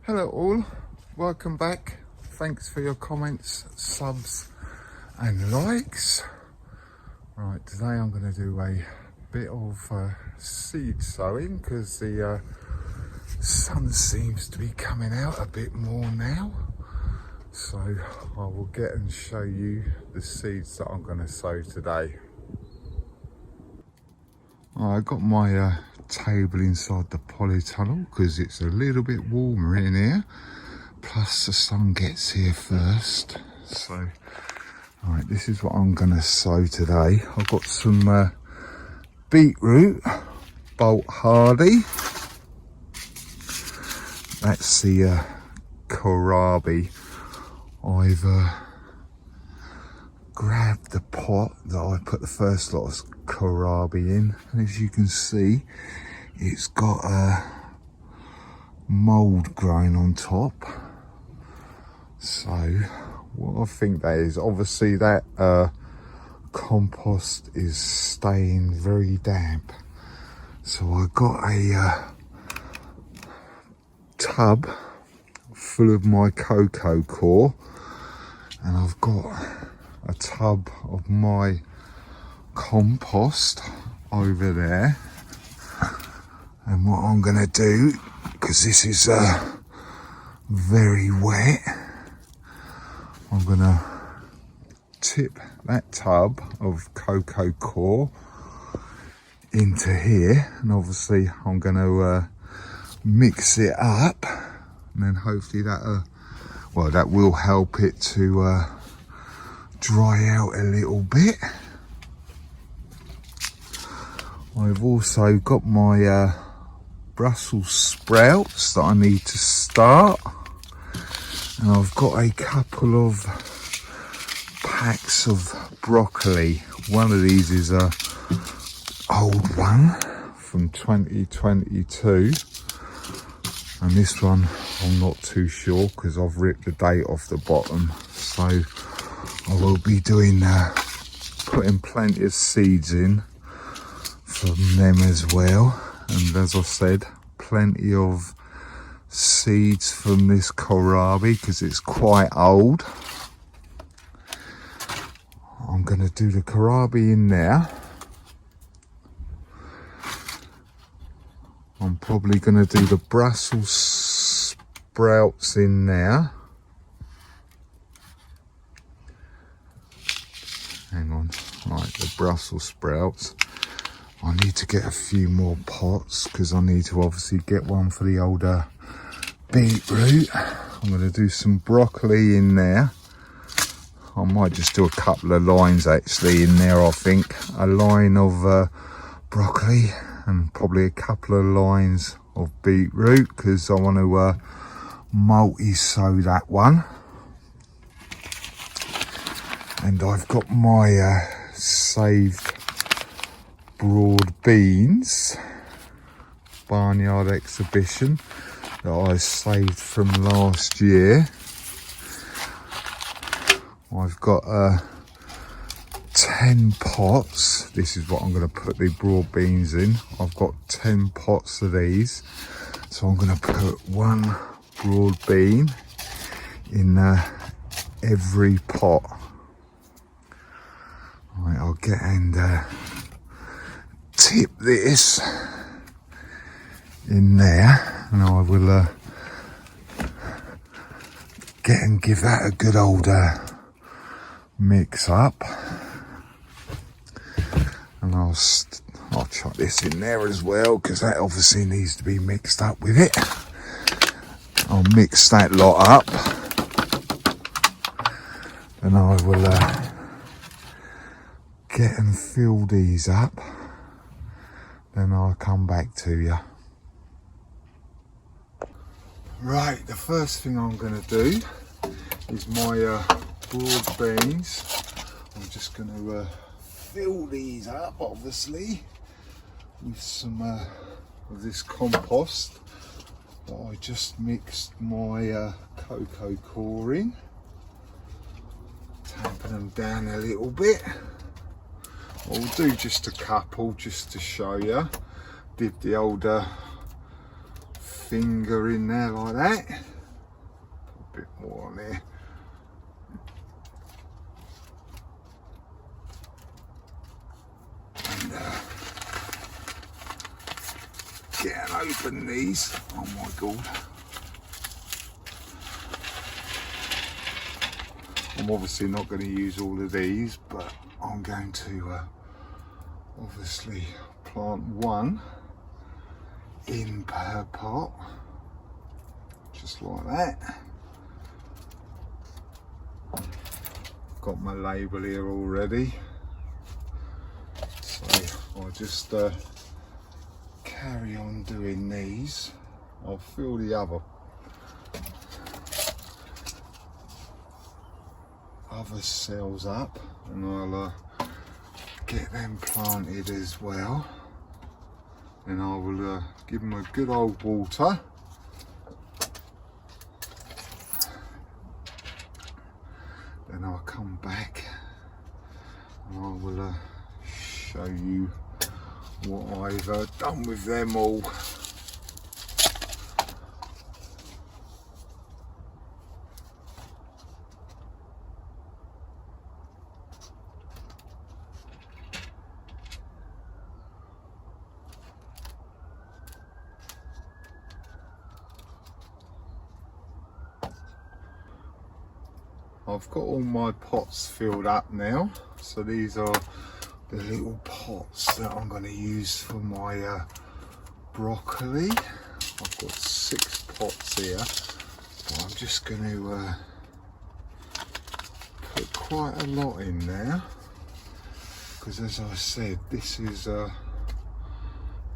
Hello all, welcome back. Thanks for your comments, subs and likes. Right, today I'm going to do a bit of seed sowing because the sun seems to be coming out a bit more now. So I will get and show you the seeds that I'm going to sow today. I got my table inside the polytunnel because it's a little bit warmer in here. Plus the sun gets here first. So, alright, this is what I'm going to sow today. I've got some beetroot, bolt hardy. That's the kohlrabi. I've grabbed the pot that I put the first lot of kohlrabi in, and as you can see, it's got a mould growing on top. So what I think that is, obviously that compost is staying very damp. So I got a tub full of my cocoa core, and I've got a tub of my compost over there. And what I'm going to do, because this is very wet, I'm going to tip that tub of cocoa core into here, and obviously I'm going to mix it up, and then hopefully that will help it to dry out a little bit. I've also got my Brussels sprouts that I need to start, and I've got a couple of packs of broccoli. One of these is a old one from 2022, and this one I'm not too sure because I've ripped the date off the bottom. So I will be doing putting plenty of seeds in from them as well, and as I said, plenty of seeds from this kohlrabi because it's quite old. I'm going to do the kohlrabi in there. I'm probably going to do the Brussels sprouts in there. Hang on, right, the Brussels sprouts. I need to get a few more pots because I need to obviously get one for the older beetroot. I'm going to do some broccoli in there. I might just do a couple of lines actually in there. I think a line of broccoli and probably a couple of lines of beetroot because I want to multi-sow that one. And I've got my saved broad beans barnyard exhibition that I saved from last year. I've got 10 pots. This is what I'm going to put the broad beans in. I've got 10 pots of these, so I'm going to put one broad bean in every pot. Right, I'll get and tip this in there, and I will get and give that a good old mix up, and I'll chuck this in there as well because that obviously needs to be mixed up with it. I'll mix that lot up, and I will get and fill these up, then I'll come back to you. Right, the first thing I'm going to do is my broad beans. I'm just going to fill these up obviously with some of this compost that I just mixed my cocoa core in, tamping them down a little bit. I'll do just a couple just to show you. Dip the old finger in there like that. more on here. And get and open these. Oh my god. I'm obviously not going to use all of these, but I'm going to obviously plant one in per pot, just like that. Got my label here already, so I'll just carry on doing these. I'll fill the other cells up, and I'll get them planted as well, and I will give them a good old water. Then I'll come back and I will show you what I've done with them all. I've got all my pots filled up now, so these are the little pots that I'm going to use for my broccoli. I've got 6 pots here, but I'm just going to put quite a lot in there, because as I said, this is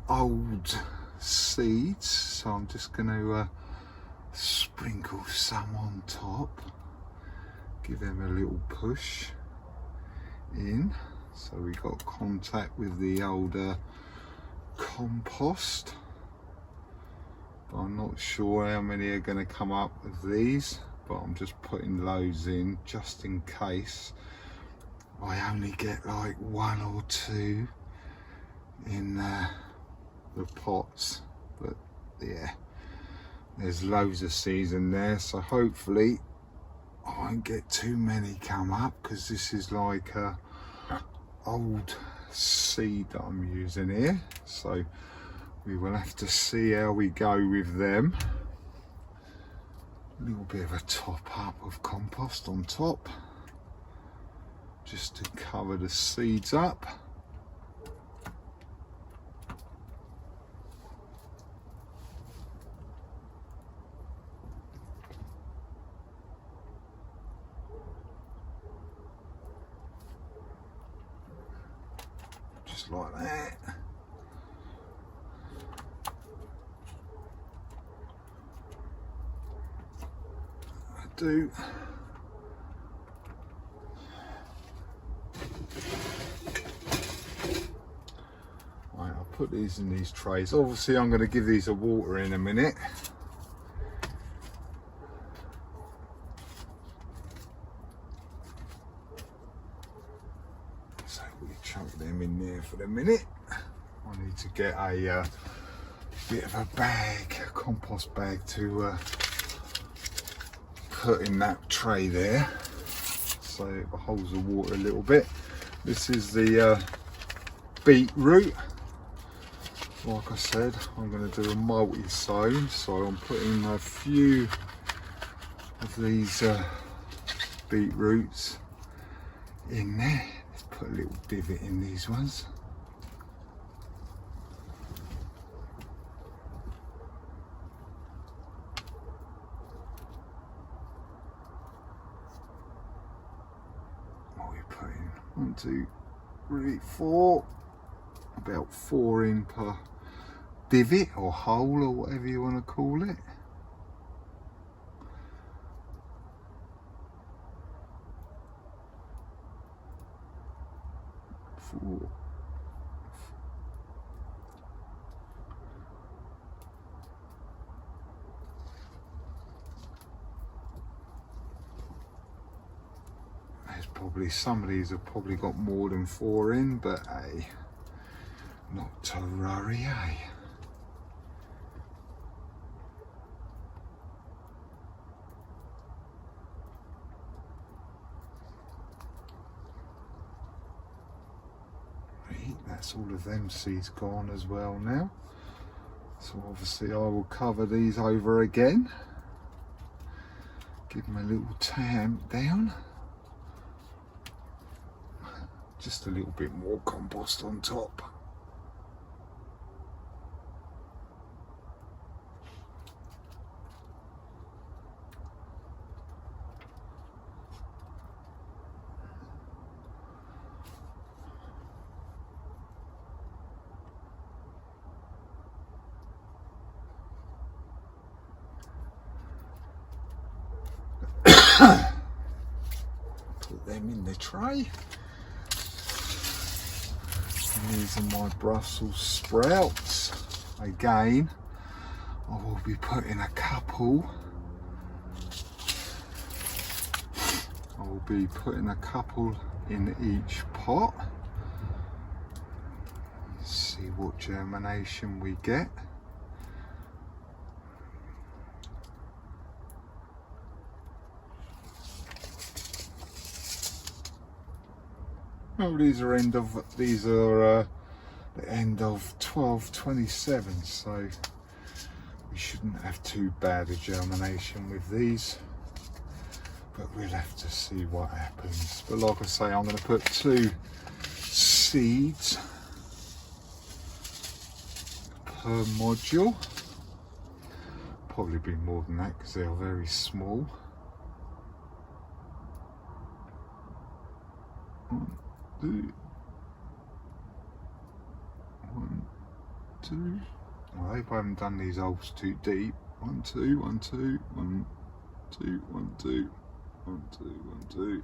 old seeds, so I'm just going to sprinkle some on top. Give them a little push in, so we got contact with the older compost. But I'm not sure how many are going to come up with these, but I'm just putting loads in just in case I only get like 1 or 2 in the pots. But yeah, there's loads of seeds in there, so hopefully I won't get too many come up, because this is like a old seed that I'm using here, so we will have to see how we go with them. A little bit of a top up of compost on top, just to cover the seeds up. Just like that. I do. Right, I'll put these in these trays. Obviously I'm going to give these a water in a minute. So we chuck them in there for the minute. I need to get a bit of a bag, a compost bag, to put in that tray there, so it holds the water a little bit. This is the beetroot. Like I said, I'm going to do a multi-sow, so I'm putting a few of these beetroots in there. Let's put a little divot in these ones. What are we putting? 1, 2, 3, 4. About 4 in per divot or hole, or whatever you want to call it. Four. There's probably, some of these have probably got more than 4 in, but hey, not to worry, eh? that's all of them seeds gone as well now. So obviously I will cover these over again, give them a little tamp down, just a little bit more compost on top. Put them in the tray. And these are my Brussels sprouts. Again, I will be putting a couple. I will be putting a couple in each pot. See what germination we get. Oh, these are the end of 12/27, so we shouldn't have too bad a germination with these, but we'll have to see what happens. But like I say, I'm going to put 2 seeds per module, probably be more than that because they're very small. 1, 2, 1, 2. I hope I haven't done these holes too deep. 1, 2, 1, 2, 1, 2, 1, 2, 1, 2, 1, 2.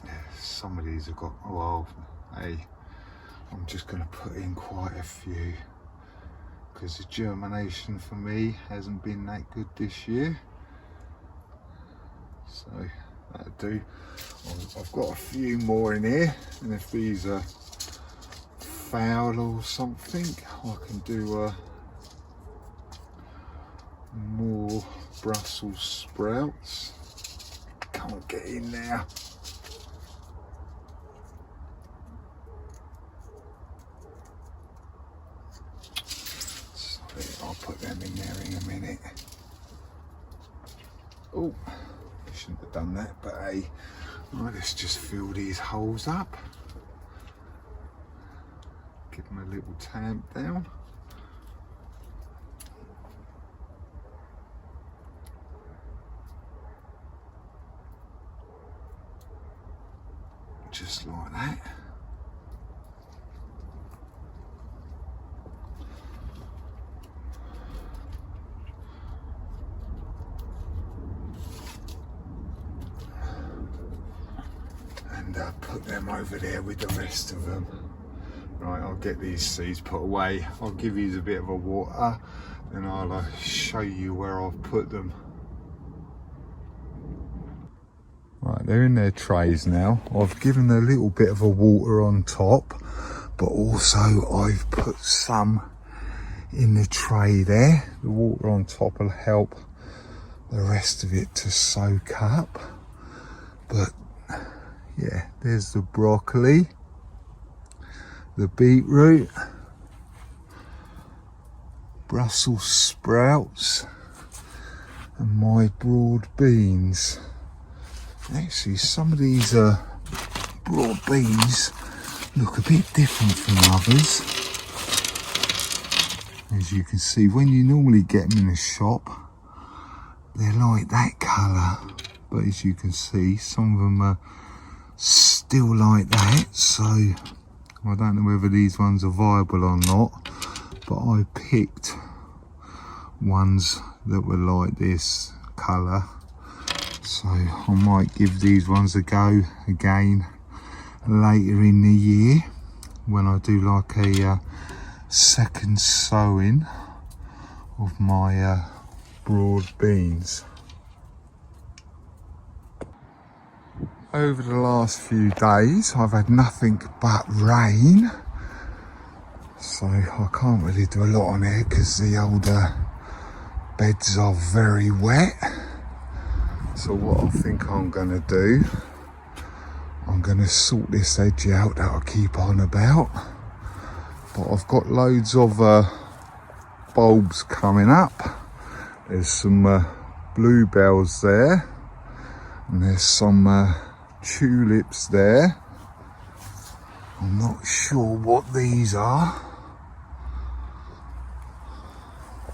Yeah, some of these have got, well, hey, I'm just going to put in quite a few because the germination for me hasn't been that good this year. So that'll do. I've got a few more in here, and if these are foul or something, I can do more Brussels sprouts. Can't get in there. So I'll put them in there in a minute. Oh, I shouldn't have done that, but hey, right, let's just fill these holes up. Give them a little tamp down. Just like that. And put them over there with the rest of them. Right, I'll get these seeds put away. I'll give these a bit of a water, and I'll show you where I've put them. Right, they're in their trays now. I've given a little bit of a water on top, but also I've put some in the tray there. The water on top will help the rest of it to soak up. But yeah, there's the broccoli, the beetroot, Brussels sprouts, and my broad beans. Actually, some of these broad beans look a bit different from others. As you can see, when you normally get them in a shop, they're like that colour. But as you can see, some of them are still like that. So I don't know whether these ones are viable or not. But I picked ones that were like this colour. So I might give these ones a go again later in the year when I do like a second sowing of my broad beans. Over the last few days I've had nothing but rain, so I can't really do a lot on here because the older beds are very wet. So what I think I'm going to do, I'm I'm going to sort this edge out that I keep on about. But I've got loads of bulbs coming up. There's some bluebells there, and there's some tulips there. I'm not sure what these are,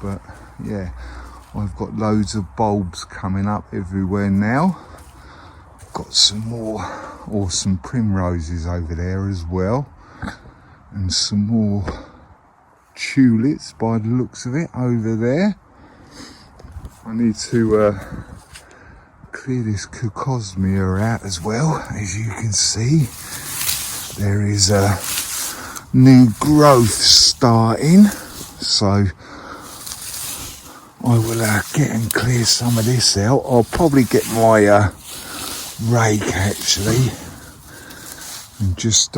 but yeah, I've got loads of bulbs coming up everywhere now. I've got some more awesome primroses over there as well, and some more tulips by the looks of it over there. I need to clear this Cucosmia out as well. As you can see, there is a new growth starting, so I will get and clear some of this out. I'll probably get my rake actually and just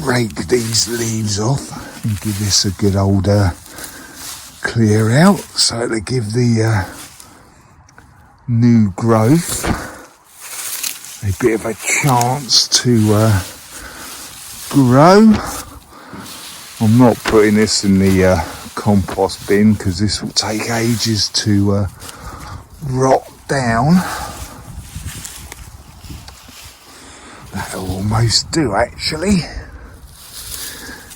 rake these leaves off and give this a good old clear out, so to give the new growth a bit of a chance to grow. I'm not putting this in the compost bin because this will take ages to rot down. That'll almost do actually.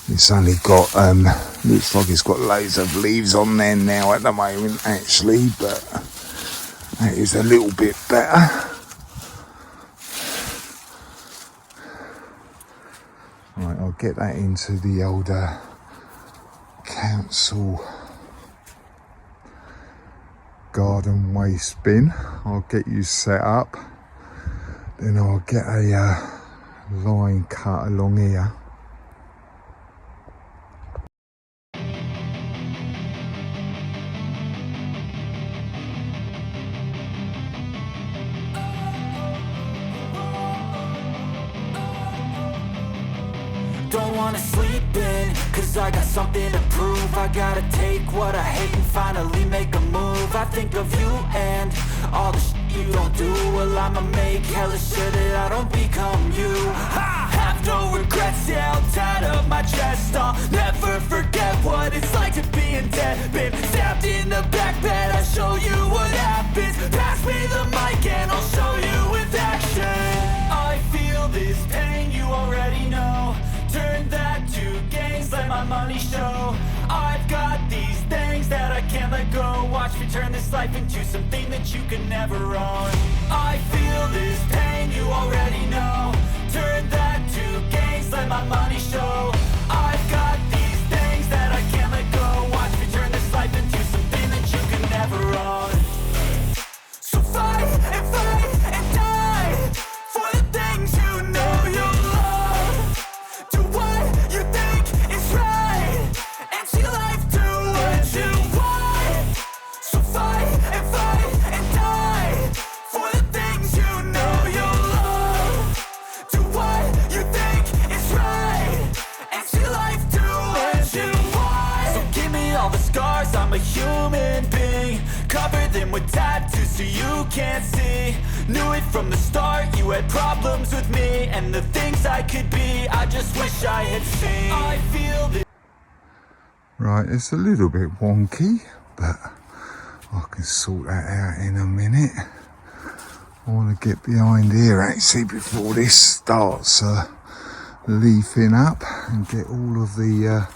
It's only got looks like it's got loads of leaves on there now at the moment actually, but that is a little bit better. Right, I'll get that into the old council garden waste bin. I'll get you set up, then I'll get a line cut along here. Don't wanna sleep in, cause I got something to prove. I gotta take what I hate and finally make a move. I think of you and all the shit you don't do. Well, I'ma make hella sure that I don't become you. I have no regrets, yeah, I'll tie up my chest. I'll never forget what it's like to be in debt. Been stabbed in the back bed, I'll show you what happens. Pass me the mic and I'll show you with action. I feel this pain, you already know. Turn that to gains, let my money show. I've got these things that I can't let go. Watch me turn this life into something that you can never own. I feel this pain, you already know. Turn that to gains, let my money show. I've got these things that I can't let go. Watch me turn this life into something that you can never own. So fight and die for the things you know you love. Do what you think is right, and see life do what you want. So fight and die for the things you know you love. Do what you think is right, and see life do what you want. So give me all the scars, I'm a human being. Cover them with tattoos so you can't see. Knew it from the start, you had problems with me and the things I could be, I just wish I had seen. I feel this. Right, it's a little bit wonky, but I can sort that out in a minute. I want to get behind here actually before this starts leafing up and get all of the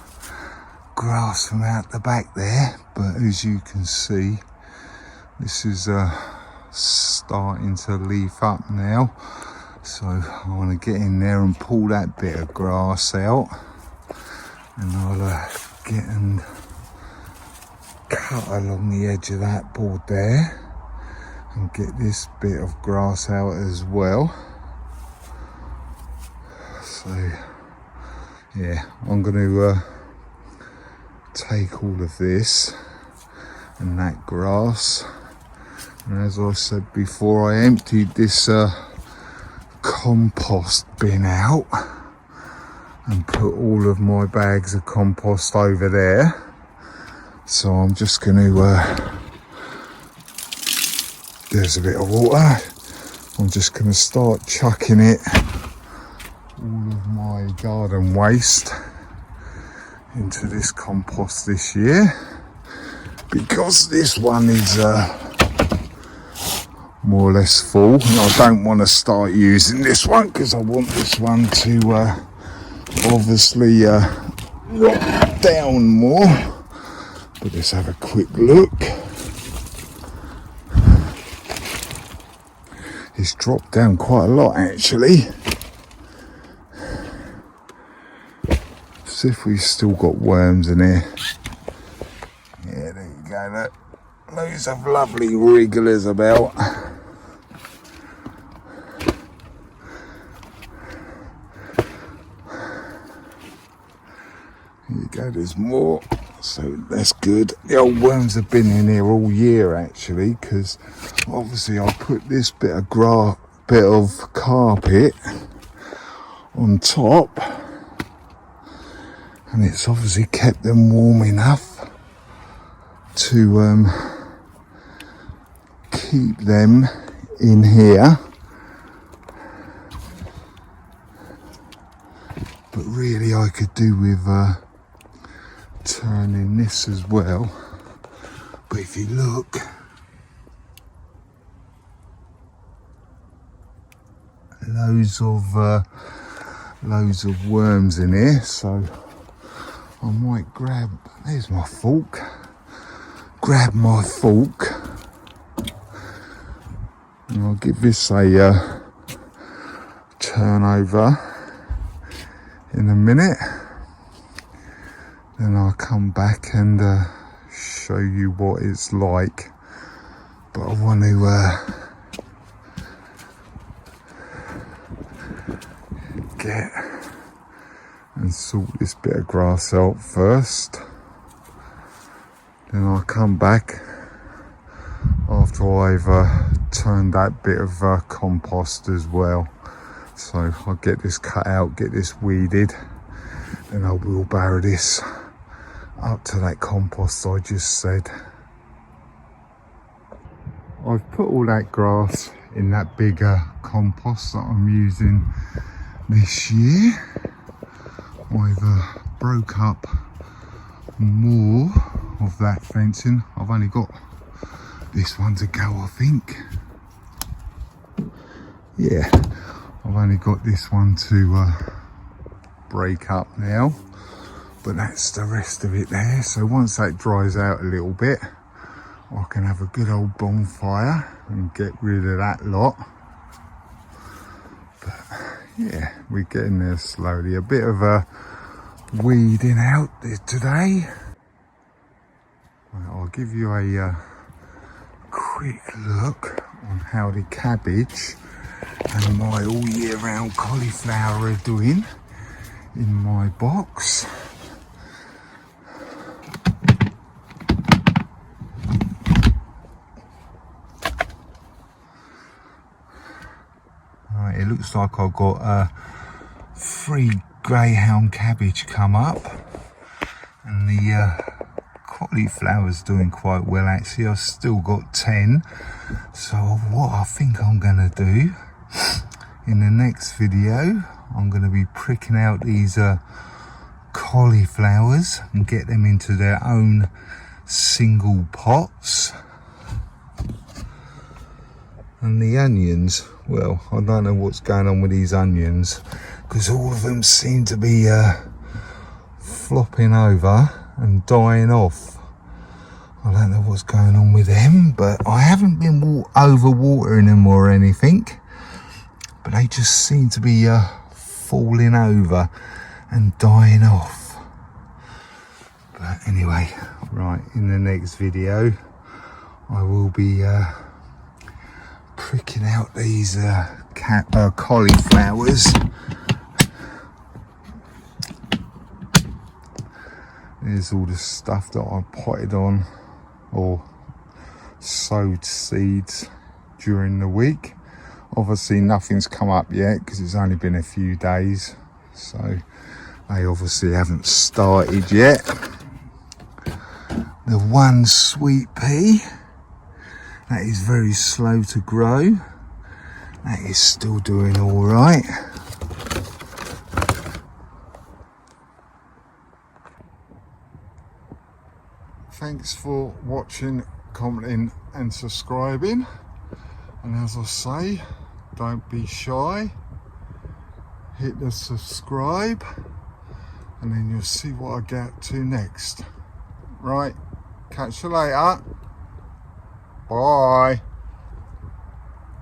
grass from out the back there. But as you can see, this is starting to leaf up now, so I want to get in there and pull that bit of grass out, and I'll get and cut along the edge of that board there and get this bit of grass out as well. So yeah, I'm going to take all of this and that grass, and as I said before, I emptied this compost bin out and put all of my bags of compost over there. So I'm just going to there's a bit of water, I'm just going to start chucking it, all of my garden waste, into this compost this year, because this one is more or less full, and I don't want to start using this one because I want this one to obviously rot down more. But let's have a quick look. It's dropped down quite a lot actually. See if we've still got worms in here. Yeah, there you go, look. Loads of lovely wrigglers about. Here you go, there's more. So that's good. The old worms have been in here all year actually, because obviously I put this bit of carpet on top, and it's obviously kept them warm enough to keep them in here. But really I could do with turning this as well. But if you look, loads of worms in here, so I might grab, there's my fork, grab my fork, and I'll give this a turn over in a minute. Then I'll come back and show you what it's like. But I want to get and sort this bit of grass out first. Then I'll come back after I've turned that bit of compost as well. So I'll get this cut out, get this weeded, and I'll wheelbarrow this up to that compost I just said. I've put all that grass in that bigger compost that I'm using this year. I've broke up more of that fencing. I've only got this one to go, I think. Yeah, I've only got this one to break up now, but that's the rest of it there. So once that dries out a little bit, I can have a good old bonfire and get rid of that lot. But yeah, we're getting there slowly. A bit of a weeding out today. Well, I'll give you a quick look on how the cabbage and my all year round cauliflower are doing in my box. Right, it looks like I've got 3 greyhound cabbage come up, and the cauliflower's doing quite well actually. I've still got 10. So what I think I'm gonna do in the next video, I'm going to be pricking out these cauliflowers and get them into their own single pots. And the onions, well, I don't know what's going on with these onions, because all of them seem to be flopping over and dying off. I don't know what's going on with them, but I haven't been over watering them or anything. But they just seem to be falling over and dying off. But anyway, right, in the next video I will be pricking out these cauliflowers. There's all the stuff that I potted on or sowed seeds during the week. Obviously nothing's come up yet because it's only been a few days, so they obviously haven't started yet. The one sweet pea, that is very slow to grow. That is still doing all right. Thanks for watching, commenting and subscribing. And as I say, don't be shy. Hit the subscribe and then you'll see what I get to next. Right, catch you later. Bye.